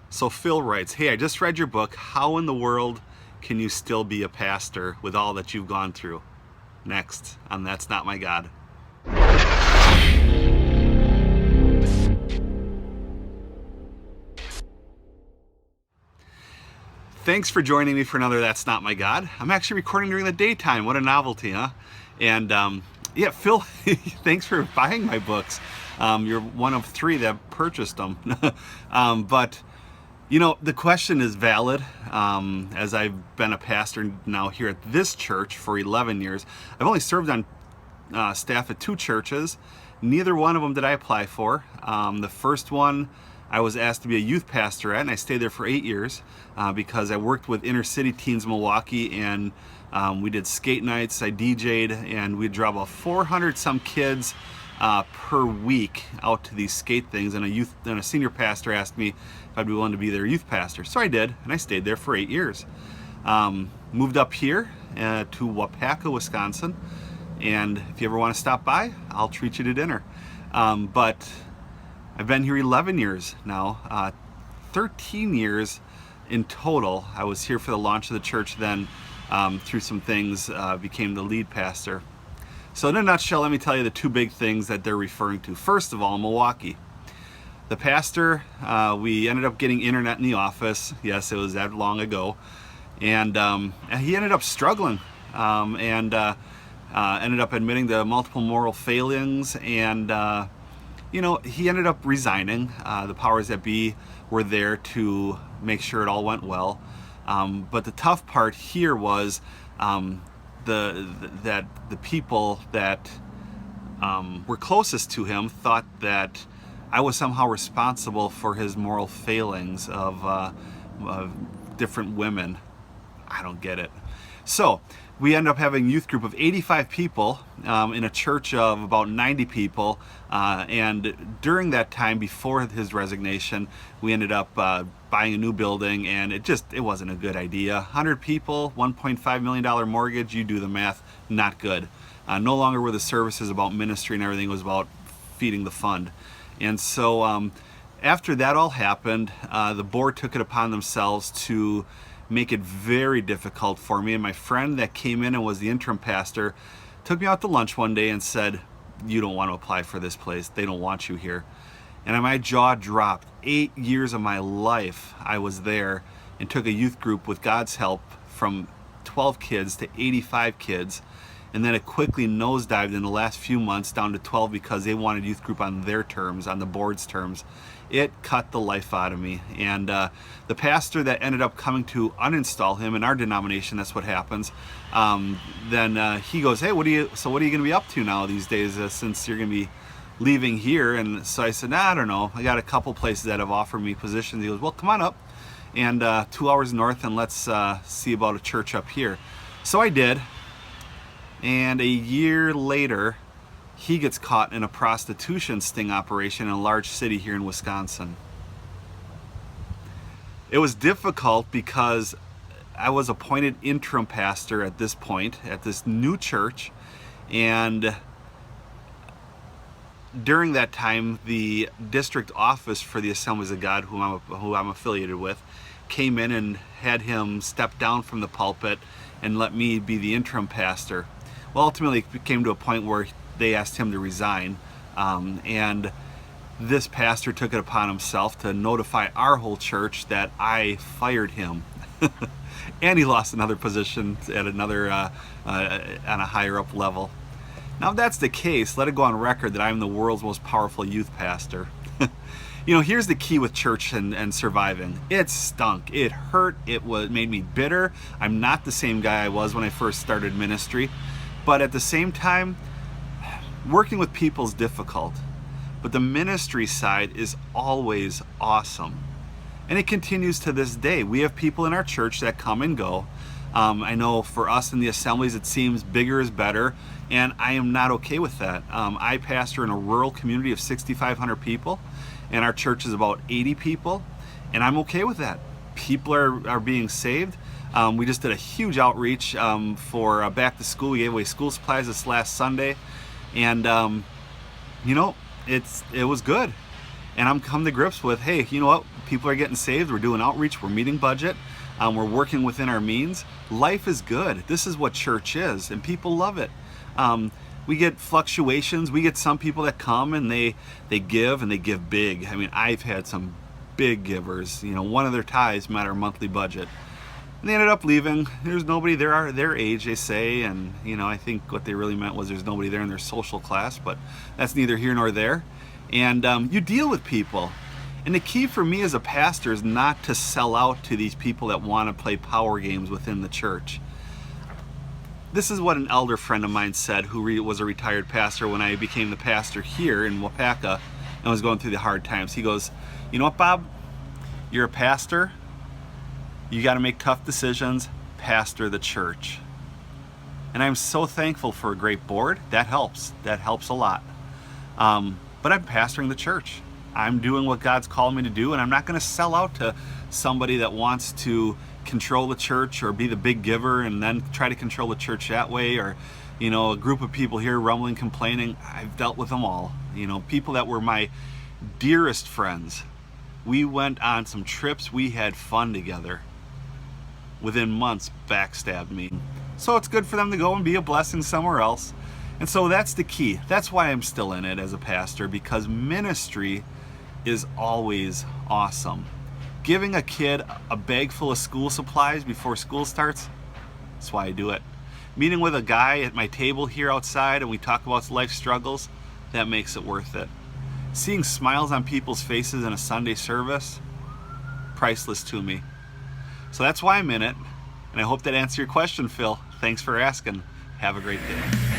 So Phil writes, hey, I just read your book. How in the world can you still be a pastor with all that you've gone through? Next on That's Not My God. Thanks for joining me for another That's Not My God. I'm actually recording during the daytime. What a novelty, huh? And yeah, Phil, thanks for buying my books. You're one of three that purchased them. But you know, the question is valid. As I've been a pastor now here at this church for 11 years, I've only served on staff at two churches. Neither one of them did I apply for. The first one I was asked to be a youth pastor at, and I stayed there for 8 years because I worked with inner city teens in Milwaukee, and we did skate nights, I DJ'd, and we'd draw about 400 some kids per week out to these skate things. And a senior pastor asked me if I'd be willing to be their youth pastor. So I did, and I stayed there for 8 years. Moved up here to Wapaka, Wisconsin. And if you ever want to stop by, I'll treat you to dinner. But I've been here 11 years now, 13 years in total. I was here for the launch of the church, then through some things became the lead pastor. So in a nutshell, let me tell you the two big things that they're referring to. First of all, Milwaukee. The pastor, we ended up getting internet in the office. Yes, it was that long ago. And he ended up struggling and ended up admitting to multiple moral failings. And, you know, he ended up resigning. The powers that be were there to make sure it all went well. But the tough part here was that the people that were closest to him thought that I was somehow responsible for his moral failings of different women. I don't get it. So we end up having a youth group of 85 people in a church of about 90 people. And during that time, before his resignation, we ended up buying a new building, and it wasn't a good idea. 100 people, $1.5 million mortgage, you do the math, not good. No longer were the services about ministry and everything, it was about feeding the fund. And so after that all happened, the board took it upon themselves to make it very difficult for me. And my friend that came in and was the interim pastor took me out to lunch one day and said, you don't want to apply for this place. They don't want you here. And my jaw dropped. 8 years of my life I was there and took a youth group with God's help from 12 kids to 85 kids. And then it quickly nosedived in the last few months down to 12 because they wanted youth group on their terms, on the board's terms. It cut the life out of me. And the pastor that ended up coming to uninstall him in our denomination, that's what happens, then he goes, hey, what are you going to be up to now these days since you're going to be leaving here? And so I said, I don't know. I got a couple places that have offered me positions. He goes, well, come on up and 2 hours north and let's see about a church up here. So I did. And a year later, he gets caught in a prostitution sting operation in a large city here in Wisconsin. It was difficult because I was appointed interim pastor at this point, at this new church, and during that time, the district office for the Assemblies of God, who I'm affiliated with, came in and had him step down from the pulpit and let me be the interim pastor. Well, ultimately, it came to a point where they asked him to resign, and this pastor took it upon himself to notify our whole church that I fired him. And he lost another position at another on a higher up level. Now, if that's the case, let it go on record that I'm the world's most powerful youth pastor. You know, here's the key with church and surviving. It stunk. It hurt. It made me bitter. I'm not the same guy I was when I first started ministry. But at the same time, working with people is difficult. But the ministry side is always awesome. And it continues to this day. We have people in our church that come and go. I know for us in the assemblies, it seems bigger is better. And I am not okay with that. I pastor in a rural community of 6,500 people. And our church is about 80 people. And I'm okay with that. People are being saved. We just did a huge outreach for back to school. We gave away school supplies this last Sunday, and you know, it was good. And I'm come to grips with, hey, you know what? People are getting saved. We're doing outreach. We're meeting budget. We're working within our means. Life is good. This is what church is, and people love it. We get fluctuations. We get some people that come and they give, and they give big. I mean, I've had some big givers. You know, one of their tithes met our monthly budget. And they ended up leaving. There's nobody there their age, they say, and you know, I think what they really meant was there's nobody there in their social class, but that's neither here nor there. And you deal with people. And the key for me as a pastor is not to sell out to these people that want to play power games within the church. This is what an elder friend of mine said, who was a retired pastor when I became the pastor here in Waupaca and was going through the hard times. He goes, you know what, Bob? You're a pastor. You got to make tough decisions. Pastor the church. And I'm so thankful for a great board. That helps. That helps a lot. But I'm pastoring the church. I'm doing what God's called me to do, and I'm not going to sell out to somebody that wants to control the church or be the big giver and then try to control the church that way, or, you know, a group of people here rumbling, complaining. I've dealt with them all. You know, people that were my dearest friends. We went on some trips. We had fun together. Within months, backstabbed me. So it's good for them to go and be a blessing somewhere else. And so that's the key. That's why I'm still in it as a pastor, because ministry is always awesome. Giving a kid a bag full of school supplies before school starts, that's why I do it. Meeting with a guy at my table here outside and we talk about life struggles, that makes it worth it. Seeing smiles on people's faces in a Sunday service, priceless to me. So that's why I'm in it, and I hope that answered your question, Phil. Thanks for asking. Have a great day.